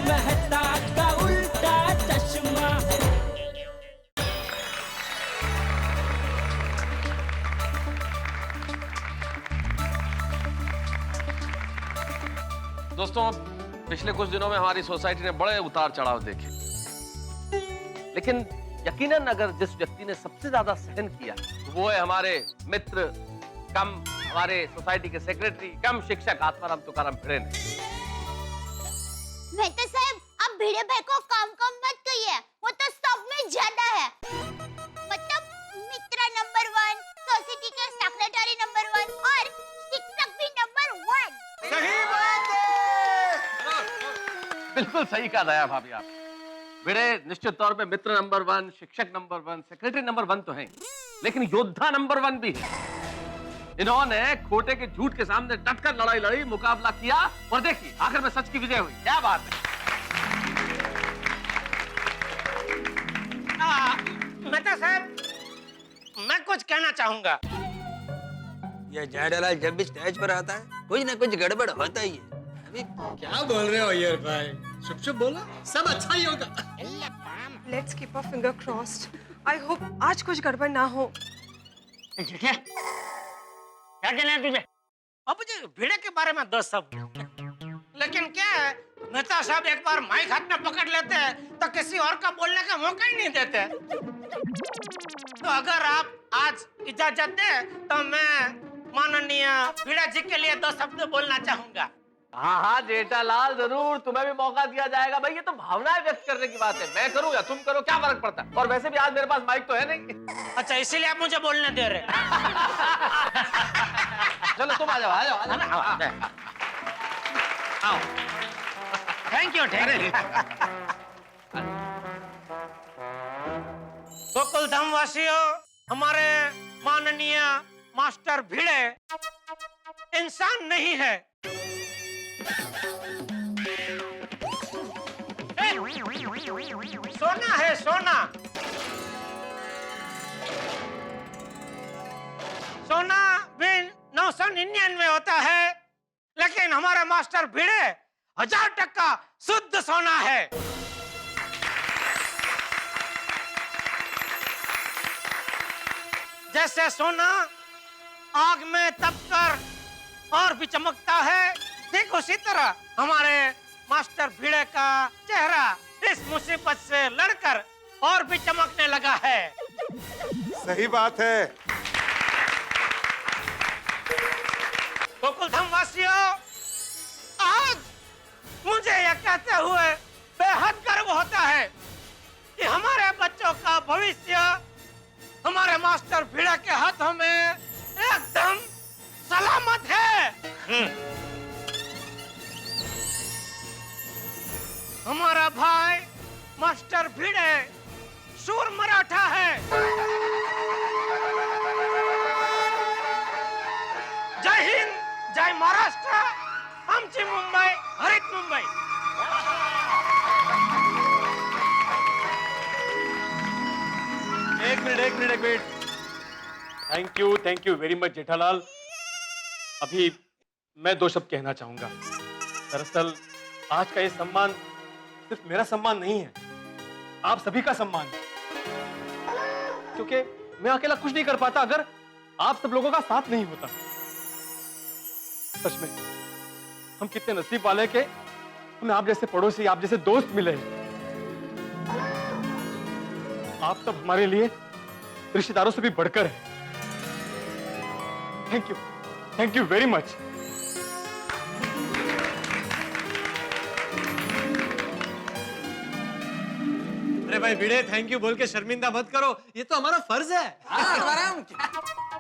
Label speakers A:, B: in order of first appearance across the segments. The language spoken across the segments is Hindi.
A: मेहता का उल्टा चश्मा।
B: दोस्तों, पिछले कुछ दिनों में हमारी सोसाइटी ने बड़े उतार चढ़ाव देखे, लेकिन यकीनन अगर जिस व्यक्ति ने सबसे ज्यादा सहन किया वो है हमारे मित्र कम हमारे सोसाइटी के सेक्रेटरी कम शिक्षक आत्माराम तुकाराम भिड़े ने।
C: मेहता साहब, आप भिड़े भाई को कम मत कहिए, वो तो सब में ज्यादा है। मतलब मित्र नंबर 1, सोसाइटी के सेक्रेटरी नंबर 1 और शिक्षक भी नंबर 1।
D: सही बात है।
B: बिल्कुल सही कहा दया भाभी आप। भिड़े निश्चित तौर पे मित्र नंबर 1, शिक्षक नंबर 1, सेक्रेटरी नंबर 1 तो हैं, लेकिन योद्धा नंबर 1 भी है। इन्होंने खोटे के झूठ के सामने डटकर लड़ाई लड़ी, मुकाबला किया और देखिए आखिर में सच की विजय हुई। क्या बात है।
D: मेहता साहब, मैं कुछ कहना चाहूंगा।
E: ये जेठालाल जब भी स्टेज पर आता है कुछ ना कुछ गड़बड़ होता ही है। अभी
F: क्या बोल रहे हो अय्यर भाई? चुप चुप बोला, सब अच्छा ही होगा।
G: Let's keep our finger crossed. I hope आज कुछ गड़बड़ ना हो।
D: क्या कहना है तुझे? अब मुझे भिड़े के बारे में 10 शब्द, लेकिन क्या है, मेहता साहब एक बार माइक हाथ में पकड़ लेते हैं तो किसी और का बोलने का मौका ही नहीं देते। तो अगर आप आज इजाजत दें तो मैं माननीय भिड़ा जी के लिए 2 शब्द बोलना चाहूंगा।
B: हाँ हाँ जेठालाल, जरूर तुम्हें भी मौका दिया जाएगा भाई। ये तो भावनाएं व्यक्त करने की बात है। मैं करूँ या तुम करो, क्या फर्क पड़ता है? और वैसे भी आज मेरे पास माइक तो है नहीं।
D: अच्छा, इसीलिए आप मुझे बोलने दे रहे।
B: चलो तुम आ जाओ, आ जाओ, आ जाओ।
D: आओ। Thank you, thank you. Gokul Dham वासियों, हमारे माननीय मास्टर भिड़े इंसान नहीं है, सोना है, सोना। सोना भी 999 होता है, लेकिन हमारा मास्टर भिड़े 1000% शुद्ध सोना है। जैसे सोना आग में तपकर और भी चमकता है, ठीक उसी तरह हमारे मास्टर भिड़े का चेहरा इस मुसीबत से लड़कर और भी चमकने लगा है।
H: सही बात है।
D: गोकुलधाम वासियों, आज मुझे यह कहते हुए बेहद गर्व होता है कि हमारे बच्चों का भविष्य हमारे मास्टर भिड़ा के हाथों में एकदम सलामत है। हमारा भाई मास्टर भिड़े शूर मराठा है। जय हिंद, जय महाराष्ट्र, आमची मुंबई, हरित मुंबई।
I: एक minute. Thank you very much Jethalal. अभी मैं 2 शब्द कहना चाहूंगा। दरअसल आज का ये सम्मान सिर्फ मेरा सम्मान नहीं है, आप सभी का सम्मान है, क्योंकि मैं अकेला कुछ नहीं कर पाता अगर आप सब लोगों का साथ नहीं होता। सच में हम कितने नसीब वाले के हमें आप जैसे पड़ोसी, आप जैसे दोस्त मिले। आप सब हमारे लिए रिश्तेदारों से भी बढ़कर है। Thank you very much.
F: अरे भाई भिड़े, थैंक यू बोल के शर्मिंदा मत करो, ये तो हमारा फर्ज है।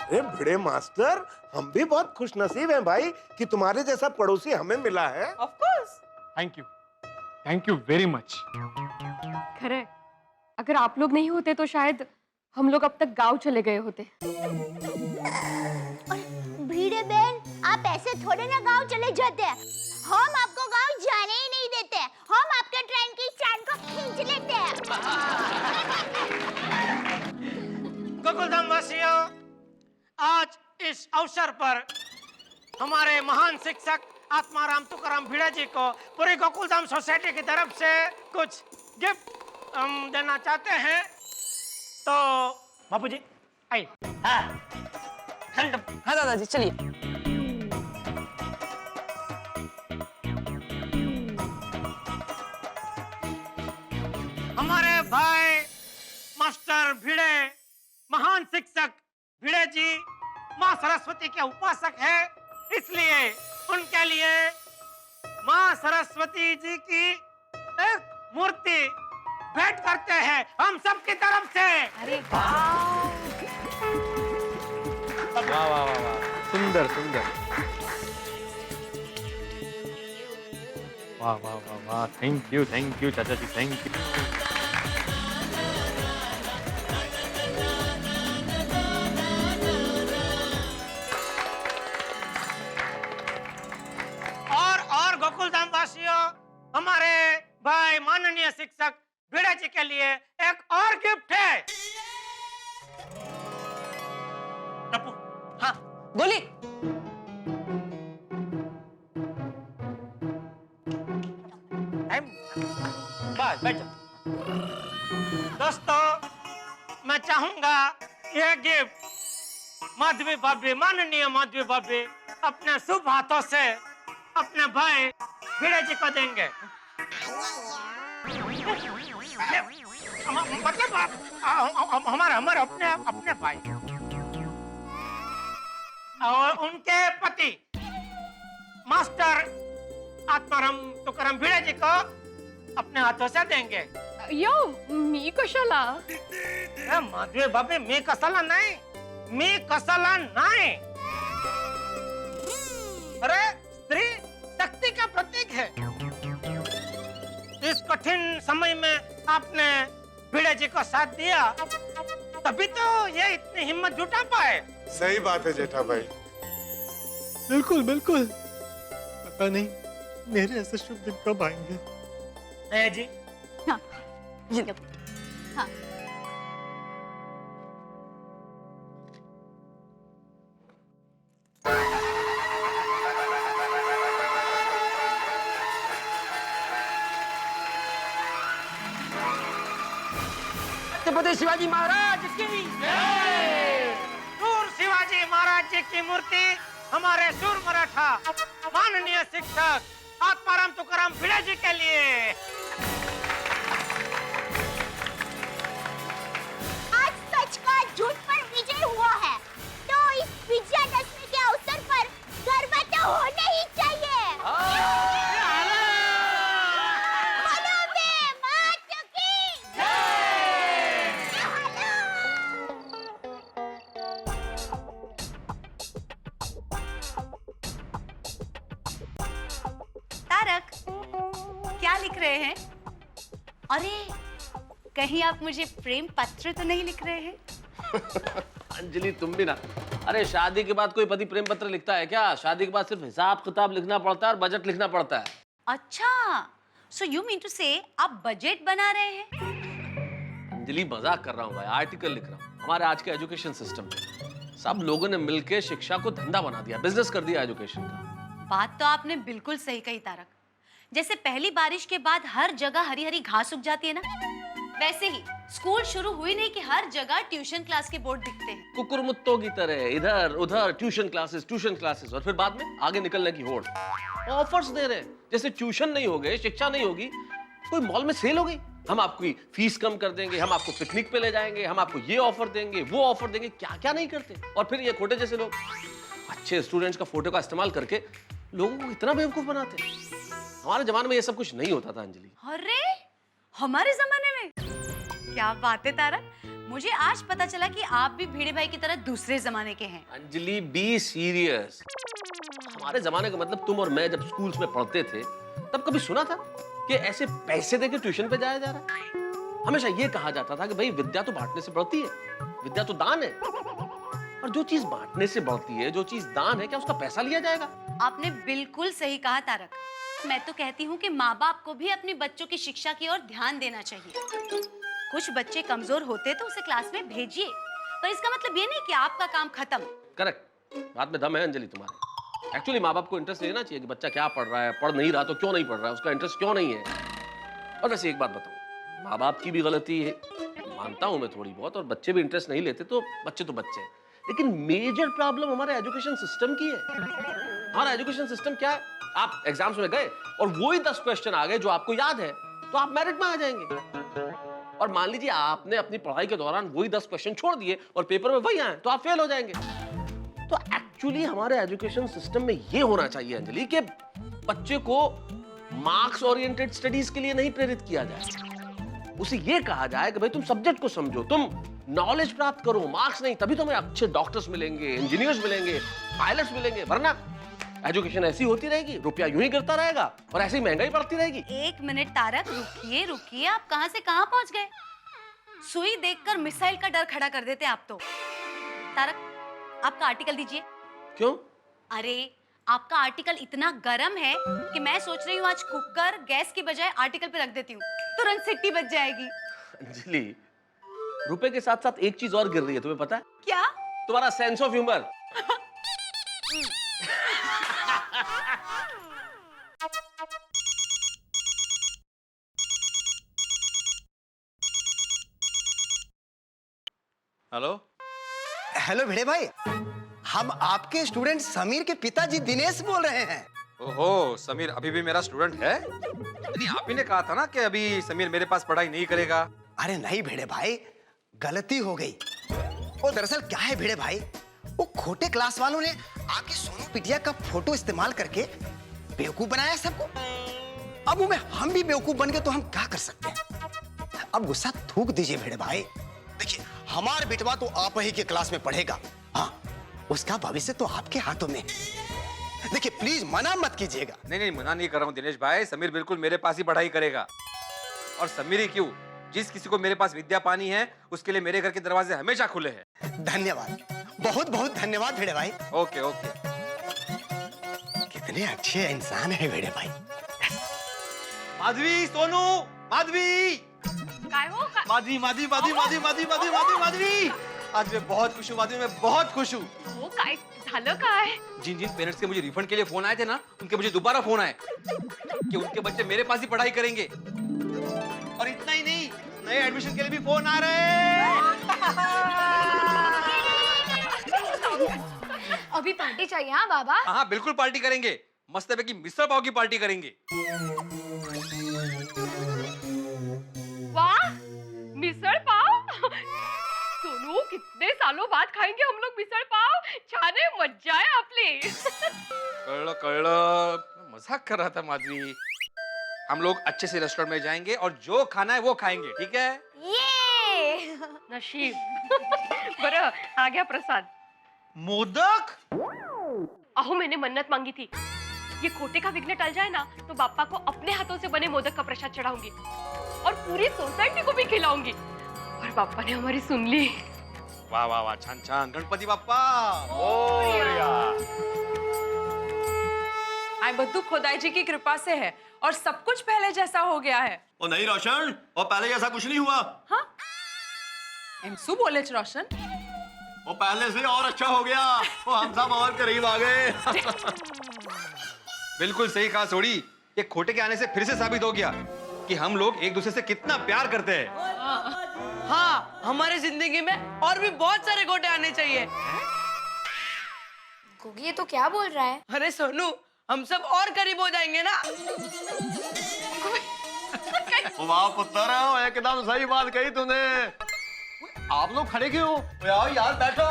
H: अरे भिड़े मास्टर, हम भी बहुत खुशनसीब हैं भाई कि तुम्हारे जैसा पड़ोसी हमें मिला है।
G: Of course.
I: Thank you very much.
G: Khare, अगर आप लोग नहीं होते तो शायद हम लोग अब तक गांव चले गए होते।
C: भिड़े बहन, आप ऐसे थोड़े ना गांव चले जाते हैं। हम आपको गांव जाने ही नहीं देते, हम आपके ट्रेन की चांद को खींच लेते हैं।
D: गोकुलधाम वासियों, आज इस अवसर पर हमारे महान शिक्षक आत्माराम तुकाराम भिड़े जी को पूरी गोकुलधाम सोसाइटी की तरफ से कुछ गिफ्ट हम देना चाहते हैं। तो बापूजी आइए। हाँ
J: हाँ दादाजी चलिए।
D: हमारे भाई मास्टर भिड़े, महान शिक्षक भिड़े जी माँ सरस्वती के उपासक हैं, इसलिए उनके लिए माँ सरस्वती जी की एक मूर्ति भेंट करते हैं हम सबकी तरफ से।
G: अरे वाह,
I: वाह वाह वाह वाह, सुंदर सुंदर, वाह वाह वाह वाह, थैंक यू चाचा जी, थैंक यू।
D: और गोकुलधाम वासियों, हमारे भाई माननीय शिक्षक भिड़े जी के लिए एक और गिफ्ट है। टप्पू,
J: हाँ गोली।
D: बस बैठ जाओ। दोस्तों, मैं चाहूंगा यह गिफ्ट माधवी भाभी, माननीय माधवी भाभी अपने शुभ हाथों से अपने भाई भिड़े जी को देंगे। मतलब हमारे अपने भाई और उनके पति मास्टर आत्माराम तुकाराम भिड़े जी को अपने हाथों से देंगे।
G: यो मी कशाला?
D: माधवी बाबी मी कशाला नाही, मी कशाला नाही। अरे स्त्री शक्ति का प्रतीक है। इस कठिन समय में आपने भिड़े जी को साथ दिया, तभी तो ये इतनी हिम्मत जुटा पाए।
H: सही बात है जेठा भाई।
F: बिल्कुल बिल्कुल, पता नहीं मेरे ऐसे शुभ दिन कब आएंगे।
D: जी
C: हाँ, हाँ।
J: छत्रपति शिवाजी महाराज की
D: शूर शिवाजी महाराज जी की मूर्ति हमारे शूर मराठा माननीय शिक्षक आत्माराम तुकाराम भिड़े जी के लिए।
C: आज सच का झूठ पर विजय हुआ है, तो इस विजयादशमी के अवसर पर गरबा तो होने ही चाहिए। बोलो बे मात की जय।
K: तारक, क्या लिख रहे हैं? अरे कहीं आप मुझे प्रेम पत्र तो नहीं लिख रहे हैं?
B: अंजलि तुम भी ना, अरे शादी के बाद कोई पति प्रेम पत्र लिखता है क्या? शादी के बाद सिर्फ हिसाब किताब लिखना पड़ता है और बजट लिखना पड़ता है।
K: अच्छा, सो यू मीन टू से आप बजट बना रहे हैं?
B: अंजलि मजाक कर रहा हूँ भाई, आर्टिकल लिख रहा हूँ। हमारे आज के एजुकेशन सिस्टम में सब लोगों ने मिलकर शिक्षा को धंधा बना दिया, बिजनेस कर दिया एजुकेशन का।
K: बात तो आपने बिल्कुल सही कही तारक। जैसे पहली बारिश के बाद हर जगह हरी हरी घास उग जाती है ना, वैसे ही स्कूल शुरू हुई नहीं कि हर जगह ट्यूशन क्लास के बोर्ड दिखते हैं।
B: कुकुरमुत्तों की तरह इधर उधर ट्यूशन क्लासेस और फिर बाद में आगे निकलने की होड़। ऑफर्स दे रहे हैं, जैसे ट्यूशन नहीं हो गए, शिक्षा नहीं होगी, कोई मॉल में सेल हो गई, हम आपकी फीस कम कर देंगे, हम आपको पिकनिक पे ले जाएंगे, हम आपको ये ऑफर देंगे, वो ऑफर देंगे, क्या क्या नहीं करते। और फिर ये खोटे जैसे लोग अच्छे स्टूडेंट्स का फोटो का इस्तेमाल करके लोगों को इतना बेवकूफ बनाते हैं। हमारे जमाने में ये सब कुछ नहीं होता था अंजलि।
K: अरे हमारे जमाने में क्या बात है तारक, मुझे आज पता चला कि आप भी भिड़े भाई की तरह दूसरे जमाने के हैं।
B: Anjali be serious. हमारे जमाने का मतलब तुम और मैं जब स्कूल्स में पढ़ते थे तब कभी सुना था कि ऐसे पैसे देके ट्यूशन पे जाया जा रहा है? हमेशा ये कहा जाता था कि भाई विद्या तो बांटने से बढ़ती है, विद्या तो दान है। और जो चीज बांटने से बढ़ती है, जो चीज दान है, क्या उसका पैसा लिया जाएगा?
K: आपने बिल्कुल सही कहा तारक। मैं तो कहती हूँ कि माँ बाप को भी अपने बच्चों की शिक्षा की ओर ध्यान देना चाहिए। कुछ बच्चे कमजोर होते तो उसे क्लास में भेजिए, पर इसका मतलब ये नहीं कि आपका काम खत्म।
B: करेक्ट, बात में दम है अंजलि तुम्हारे। एक्चुअली माँ बाप को इंटरेस्ट लेना चाहिए कि बच्चा क्या पढ़ रहा है, पढ़ नहीं रहा तो क्यों नहीं पढ़ रहा है, उसका इंटरेस्ट क्यों नहीं है। और वैसे एक बात बताऊं, माँ बाप की भी गलती है, मानता हूं मैं थोड़ी बहुत, और बच्चे भी इंटरेस्ट नहीं लेते तो बच्चे हैं, लेकिन मेजर प्रॉब्लम हमारे एजुकेशन सिस्टम की है। हमारा एजुकेशन सिस्टम क्या है, आप एग्जाम्स में गए और वही 10 क्वेश्चन आ गए जो आपको याद है तो आप मेरिट में आ जाएंगे, और मान लीजिए आपने अपनी पढ़ाई के दौरान वही 10 क्वेश्चन छोड़ दिए और पेपर में वही आए तो आप फेल हो जाएंगे। तो एक्चुअली हमारे एजुकेशन सिस्टम में ये होना चाहिए अंजलि कि बच्चे को मार्क्स ओरिएंटेड स्टडीज के लिए नहीं प्रेरित किया जाए, उसे ये कहा जाए कि भाई तुम सब्जेक्ट को समझो, तुम नॉलेज प्राप्त करो, मार्क्स नहीं, तभी तुम्हें अच्छे डॉक्टर्स मिलेंगे, इंजीनियर्स मिलेंगे, पायलट्स मिलेंगे, वरना एजुकेशन ऐसी होती रहेगी, रुपया यूं ही गिरता रहेगा और ऐसी महंगाई बढ़ती रहेगी।
K: 1 मिनट तारक, रुकिए रुकिए, आप कहां से कहां पहुंच गए? सुई देखकर मिसाइल का डर खड़ा कर देते आप तो। तारक, आपका आर्टिकल दीजिए।
B: क्यों?
K: अरे आपका आर्टिकल इतना गर्म है कि मैं सोच रही हूँ आज कुकर गैस की बजाय आर्टिकल पे रख देती हूँ, तुरंत सिट्टी बच जाएगी।
B: अंजलि, रुपए के साथ साथ एक चीज और गिर रही है, तुम्हें पता है?
K: क्या?
B: तुम्हारा sense of humour.
E: Hello
L: hello Bhide भाई, हम आपके स्टूडेंट समीर के पिताजी दिनेश बोल रहे हैं।
E: ओहो, समीर अभी भी मेरा स्टूडेंट है? नहीं, आप ही ने कहा था ना कि अभी समीर मेरे पास पढ़ाई नहीं करेगा।
L: अरे नहीं भिड़े भाई, गलती हो गई। वो दरअसल क्या है भिड़े भाई, वो खोटे क्लास वालों ने आपकी सोनू पिटिया का फोटो इस्तेमाल करके बेवकूफ बनाया सबको। अब में हम भी बेवकूफ बन गए तो हम क्या कर सकते हैं? अब गुस्सा थूक दीजिए भिड़े भाई। देखिए, हमारा बेटवा तो आप ही के क्लास में पढ़ेगा, हाँ, उसका भविष्य तो आपके हाथों में। देखिए प्लीज मना मत कीजिएगा।
E: नहीं, मना नहीं कर रहा हूँ दिनेश भाई, समीर बिल्कुल मेरे पास ही पढ़ाई करेगा। और समीर ही क्यों, जिस किसी को मेरे पास विद्या पानी है उसके लिए मेरे घर के दरवाजे हमेशा खुले हैं।
L: धन्यवाद, बहुत बहुत धन्यवाद भिड़े भाई।
E: Okay okay.
L: कितने अच्छे इंसान है भिड़े भाई।
E: माधवी, सोनू, माधवी,
G: काय हो का?
E: माधवी, माधवी, माधवी, माधवी, माधवी, माधवी, माधवी, माधवी, आज मैं बहुत खुश हूँ माधवी, मैं बहुत खुश हूँ।
G: हो काय झालं काय?
E: जिन जिन पेरेंट्स के मुझे रिफंड के लिए फोन आए थे ना, उनके मुझे दोबारा फोन आए कि उनके बच्चे मेरे पास ही पढ़ाई करेंगे। और इतना ही नहीं, नए एडमिशन के लिए भी फोन आ रहे हैं।
G: अभी पार्टी चाहिए हाँ बाबा?
E: हाँ बिल्कुल पार्टी करेंगे, मस्त है कि मिसळ पाव की पार्टी करेंगे।
G: वाह, मिसळ पाव। सोनू, कितने सालों बाद खाएंगे हम लोग मिसळ पाव, छान आहे, मज्जा आहे आपली।
E: कळलं कळलं, मजाक कर रहा था माधवी। हम लोग अच्छे से रेस्टोरेंट में जाएंगे और जो खाना है वो खाएंगे, ठीक है?
G: ये नशीब। बरं, आ गया प्रसाद।
E: मोदक?
G: अहो, मैंने मन्नत मांगी थी, ये खोटे का विघ्न टल जाए ना तो बाप्पा को अपने हाथों से बने मोदक का प्रसाद चढ़ाऊंगी और पूरी सोसाइटी को भी खिलाऊंगी। और बाप्पा ने हमारी सुन ली।
E: वाह वाह वाह, छान छान, गणपति बाप्पा
J: मोरया। आई बद्दू खुदाई जी की कृपा से है और सब कुछ पहले जैसा हो गया है।
M: ओ नहीं रोशन, और पहले जैसा कुछ नहीं हुआ।
J: हाँ? एमसू बोले रोशन,
M: वो पहले से और अच्छा हो गया, वो हम सब और करीब आ गए।
E: बिल्कुल सही कहा सोड़ी, ये खोटे के आने से फिर से साबित हो गया कि हम लोग एक दूसरे से कितना प्यार करते हैं।
J: हाँ, हमारे जिंदगी में और भी बहुत सारे खोटे आने चाहिए।
C: गुगी ये तो क्या बोल रहा है?
J: अरे सोनू, हम सब और करीब हो जाएंगे ना।
M: वाह पुत्र, एकदम सही बात कही तूने। आप लोग खड़े क्यों? आओ यार, बैठो।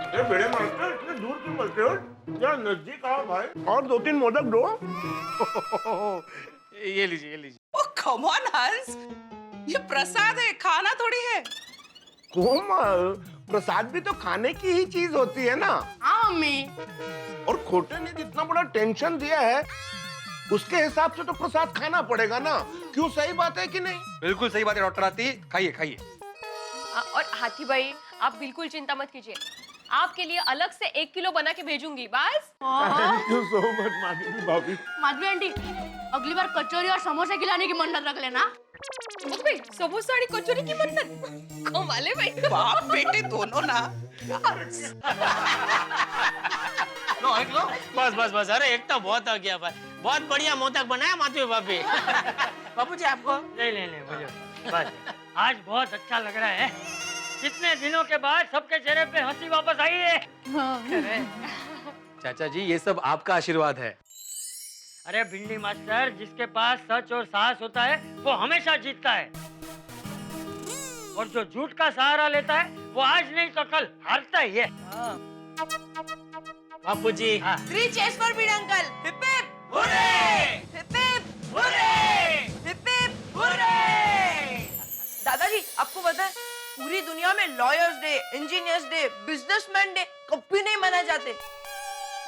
H: ये बड़े मास्टर इतने दूर क्यों बैठे हो? क्या नजदीक आओ भाई, और 2-3 मोदक दो।
E: ये लीजिए, ये लीजिए।
J: ओ कम ऑन हंस, ये प्रसाद है, खाना थोड़ी है।
H: कोमल, प्रसाद भी तो खाने की ही चीज होती है ना।
J: हाँ मम्मी।
H: और खोटे ने जितना बड़ा टेंशन दिया है उसके हिसाब से तो प्रसाद खाना पड़ेगा ना। क्यों, सही बात है कि नहीं?
E: बिल्कुल सही बात है डॉक्टर आती, खाइए खाइए।
G: और हाथी भाई, आप बिल्कुल चिंता मत कीजिए, आपके लिए अलग से 1 किलो बना के भेजूंगी बस।
H: Thank you so much Madhavi भाभी।
K: माधवी आंटी, अगली बार कचौरी और समोसे खिलाने की मन्नत रख लेना।
G: समोसा आणि कचोरी की म्हणतात कमाले बाई
L: बाप बेटे दोनों ना
D: लो एक लो बस बस बस अरे एक तो बहुत हो गया भाई बहुत बढ़िया मोदक बनाया माधवी भाभी बाबू जी आपको
N: ले ले ले मुझे बस आज बहुत अच्छा लग रहा है कितने दिनों के बाद सबके चेहरे पे हंसी वापस आई है
E: चाचा जी ये सब आपका आशीर्वाद है।
N: अरे भिंडी मास्टर जिसके पास सच और साहस होता है वो हमेशा जीतता है और जो झूठ का सहारा लेता है वो आज नहीं तो कल हारता ही है।
D: बापू जी
J: 3 cheers for Bid uncle. Hip hip.
D: Hurray!
J: Hip hip. Hip hip. दादाजी आपको पता है पूरी दुनिया में lawyers day, engineers day, businessman day कभी नहीं मनाए जाते,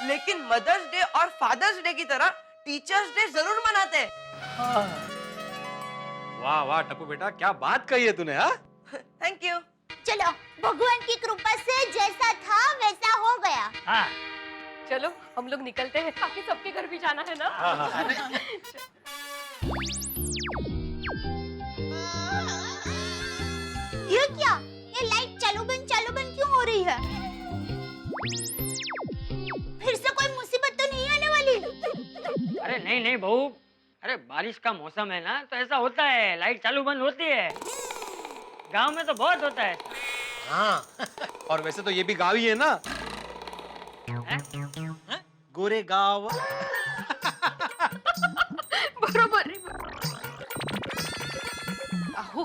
J: लेकिन मदर्स डे और फादर्स डे की तरह टीचर्स डे जरूर मनाते हैं।
E: वाह वाह टप्पू बेटा क्या बात कही है तूने। हाँ
J: थैंक यू।
C: चलो भगवान की कृपा से जैसा था वैसा हो गया।
N: हाँ
G: चलो हम लोग निकलते हैं बाकी सबके घर भी जाना है ना।
C: ये क्या? ये लाइट चालू बंद क्यों हो रही है? फिर से कोई मुसीबत तो नहीं आने वाली?
N: अरे नहीं नहीं बहू, अरे बारिश का मौसम है ना तो ऐसा होता है, लाइट चालू बंद होती है। गांव में तो बहुत होता है।
E: हाँ और वैसे तो ये भी गाँव ही है ना। गोरे गाँव।
G: बरोबर अहो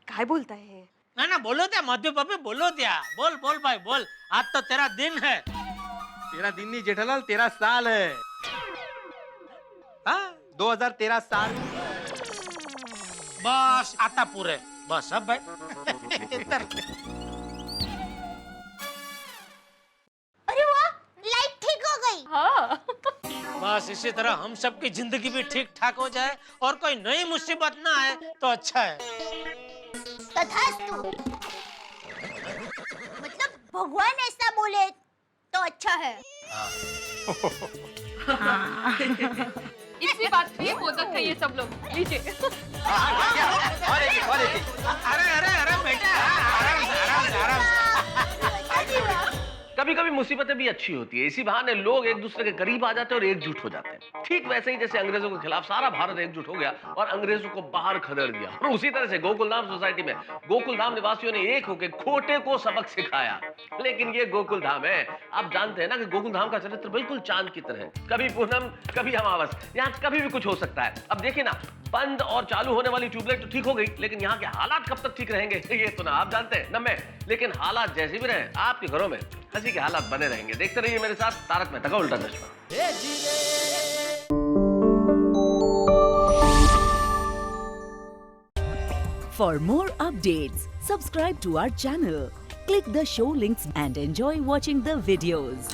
G: काय बोलताय हे?
D: ना बोलो त्या माधवी भाभी बोलो त्या बोल बोल भाई बोल आज तो तेरा दिन है।
E: तेरा दिन नहीं जेठालाल तेरा साल है। हाँ 2013 साल।
D: बस आता पुरे बस अब भाई
C: अरे वाह, लाइट ठीक हो गई।
G: हाँ
D: बस इसी तरह हम सबकी जिंदगी भी ठीक ठाक हो जाए और कोई नई मुसीबत ना आए तो अच्छा है।
C: तथास्तु। मतलब भगवान ऐसा बोले तो अच्छा है।
G: इसी बात पे मोदक खाइए सब लोग, लीजिए।
D: अरे अरे अरे बेटा आराम से।
B: कभी कभी मुसीबतें भी अच्छी होती है, इसी बहाने लोग एक दूसरे के करीब आ जाते हैं और एकजुट हो जाते हैं। ठीक वैसे ही जैसे अंग्रेजों के खिलाफ सारा भारत एकजुट हो गया और अंग्रेजों को बाहर खदेड़ दिया, और उसी तरह से गोकुलधाम सोसाइटी में गोकुलधाम निवासियों ने एक होकर खोटे को सबक सिखाया। लेकिन ये गोकुलधाम है, आप जानते हैं ना कि गोकुलधाम का चरित्र बिल्कुल चांद की तरह है, कभी पूनम कभी अमावस, यहाँ कभी भी कुछ हो सकता है। अब देखिए ना, बंद और चालू होने वाली ट्यूबलाइट तो ठीक हो गई, लेकिन यहाँ के हालात कब तक ठीक रहेंगे ये तो ना आप जानते हैं न मैं। लेकिन हालात जैसे भी रहे, आपके घरों में हंसी के हालात बने रहेंगे। देखते रहिए मेरे साथ तारक मेहता का उल्टा चश्मा।
O: For more updates, subscribe to our channel, click the show links and enjoy watching the videos.